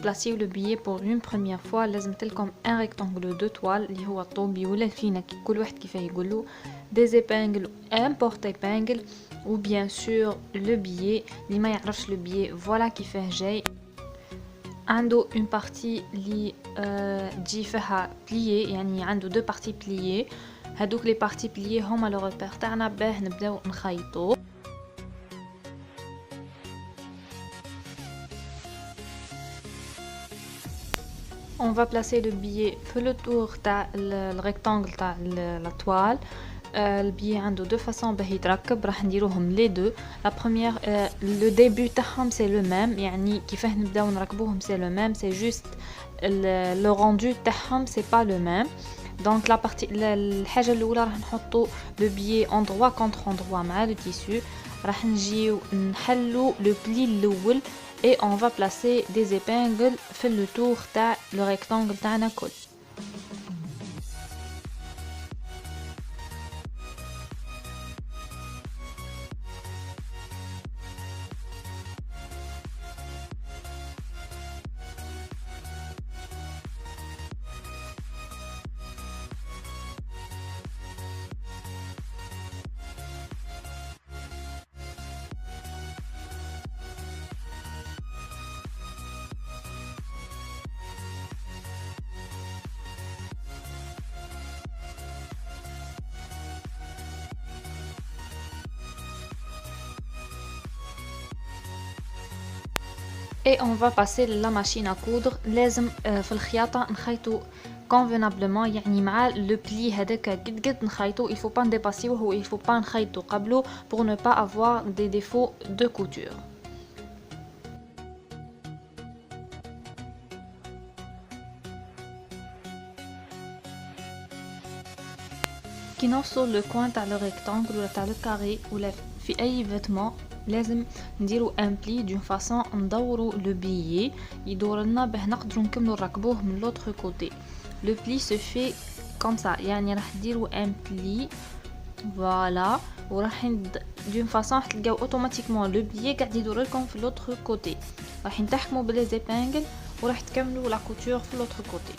placer le billet pour une première fois لازم تلكم un rectangle de toile اللي هو الطوبي ولا الفينك كل واحد كيفاه يقولوا des épingles un porte-épingle ou bien sûr le billet اللي ما يعرفش le billet voilà كيفاه جاي عنده une partie اللي تجي فيها plié يعني عنده deux parties pliées هادوك les parties pliées هما le repère تاعنا باه نبداو نخيطو. On va placer le billet pour le tour le rectangle de la toile. Le billet a deux façons de يتركب راح نديروهم les deux. La première, le début تاعهم c'est le même يعني كيفاه نبداو نركبوهم c'est le même, c'est juste le rendu تاعهم c'est pas le même. Donc la partie الحاجة الأولى راح نحطو le billet endroit contre endroit مع le tissu. راح نجيو نحلو le pli الأول et on va placer des épingles في le tour تاع le rectangle تاعنا كل. Et on va passer la machine à coudre. لازم في الخياطة نخيطو convenablement يعني مع le pli هذاك قد نخيطو il faut pas ndépasser ou il faut pas نخيطو قبله pour ne pas avoir des défauts de couture. كي نوصل le coin تاع le rectangle ولا تاع le carré ولا في أي vêtement لازم نديرو ان بلي دون فاصون ندورو لو بيي يدور لنا باه نقدروا نكملوا نركبوه من لوتر كوتي. لو بلي سو في كوم سا يعني راح ديروا ان بلي فوالا وراح دون فاصون راح تلقاو اوتوماتيكمون لو بلي قاعد يدور لكم في لوتر كوتي راح نتحكموا بلي زيبانغل وراح تكملوا لا كوتور في لوتر كوتي.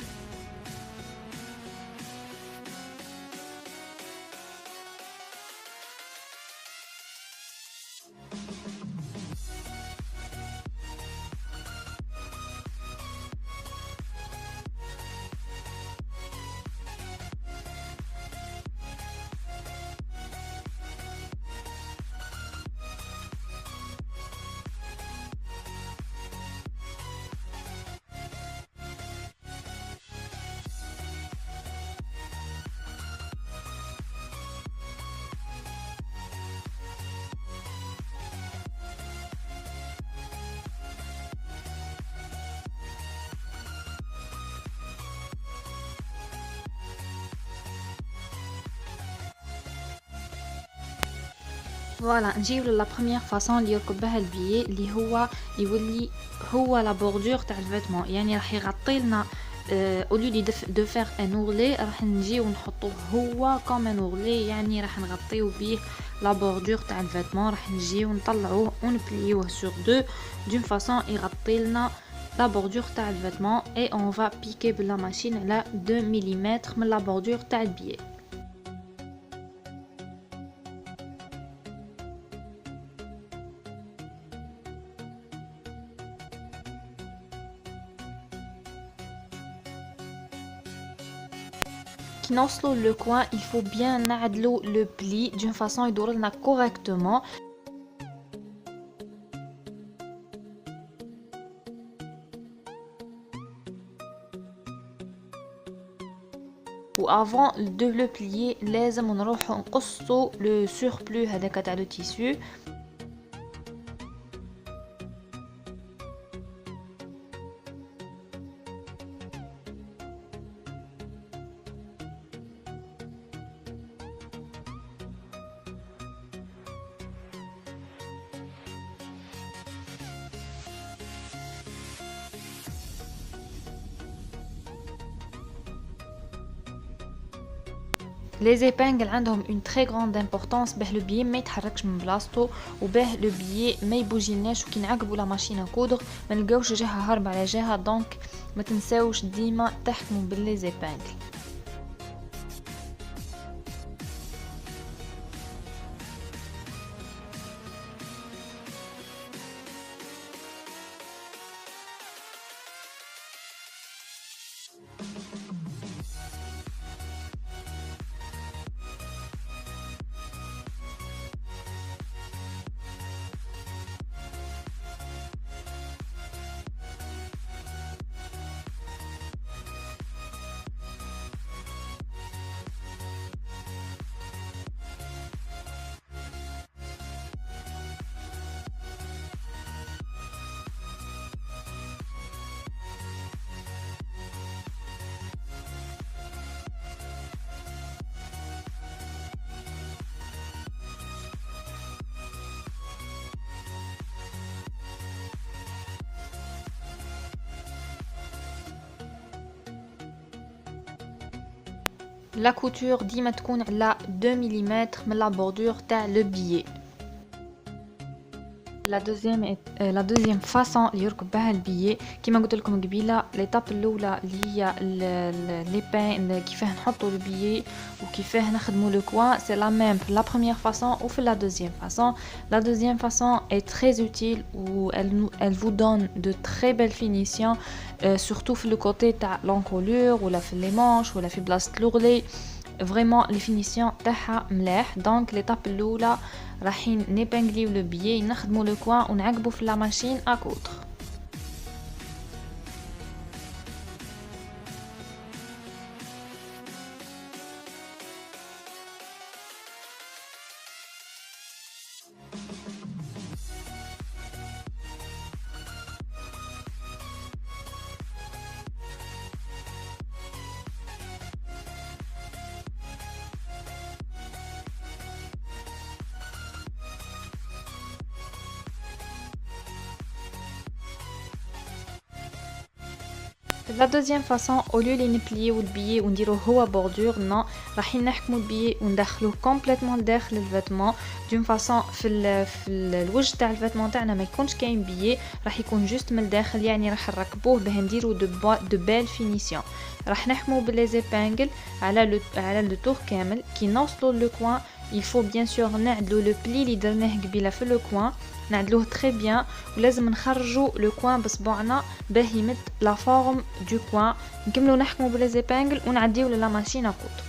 فوالا نجيو لا بروميير فاصون اللي يركب بها البيي اللي هو يولي هو لا بوردور تاع الفيتمون يعني راح يغطي لنا اوليو دو فير ان اورلي راح نجيو نحطوه هو كوم ان اورلي يعني راح نغطيو بيه لا بوردور تاع الفيتمون راح نجيو نطلعوه ونبليوه سور دو دون فاصون يغطي لنا لا بوردور تاع الفيتمون اي اون فا بيكي بلا ماشين على 2 ملم من لا بوردور تاع البيي. كي نوصلو لو كوان il faut bien نعدلو لو بلي d'une façon يدور لنا correctement. و avant de le plier لازم نروحو نقصو le surplus هذاك تاع لو tissu. Les épingles عندهم une très grande importance باه le billet ما يتحركش من بلاصتو وباه le billet ما يبوجيلناش وكي نعقبوا لا ماشين كودر ما نلقاوش جهه هارب على جهه دونك ما تنساوش ديما تحكموا باللي زيبانجل. La couture ديما تكون على 2 ملم من la bordure تاع le billet. La deuxième façon اللي يركب بها البيي كيما قلت لكم قبيله ليطاب الاولى اللي هي لي كيفاه نحطوا البيي وكيفاه نخدموا لو كوان سي لا ميم في لا بروميير فاصون ou في la deuxième façon. La deuxième façon est très utile ou elle vous donne de très belles finitions surtout في le côté تاع l'encolure ولا في les manches ولا في بلاصه l'ourlet. Vraiment les finitions تاعها ملاح. دونك ليطاب الاولى راحين نيبانغليو لو بيي نخدموا لو كوان ونعقبوا في لا ماشين ا كودر. La deuxième façon au lieu de نبليو البيي ونديروه هو بوردور نو راحين نحكموا البيي وندخلوه كومبليتمون داخل الفيتمون دون فاصون في الوجه تاع الفيتمون تاعنا ما يكونش كاين بيي راح يكون جوست من الداخل يعني راح نركبوه باه نديرو دو بال فينيسيون. راح نحكموا بلي زيبانغل على لو تور كامل كي نوصلوا لو كوان il faut bien sûr نعدلو لو بلي اللي درناه قبيله في لو كوان نعدلوه تري بيان ولازم نخرجوا لو كوان بصبعنا باه يمد لا فورم دو كوان. نكملوا نحكموا بلي زيبانغل ونعديو لا ماشين كودر.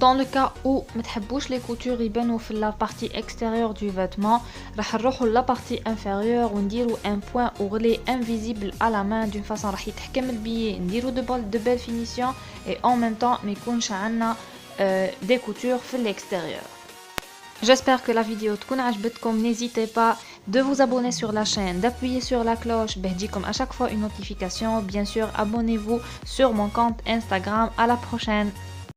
Dans le cas où ما تحبوش les coutures يبانوا في la partie extérieure du vêtement راح نروحوا la partie inférieure ونديروا un point ourlet invisible à la main d'une façon راح يتحكم البيي نديروا de belles finitions et en même temps ما يكونش عندنا des coutures في l'extérieur. J'espère que la vidéo تكون عجبتكم. N'hésitez pas de vous abonner sur la chaîne, d'appuyer sur la cloche باه تجيكم à chaque fois une notification. Bien sûr, abonnez-vous sur mon compte Instagram. À la prochaine.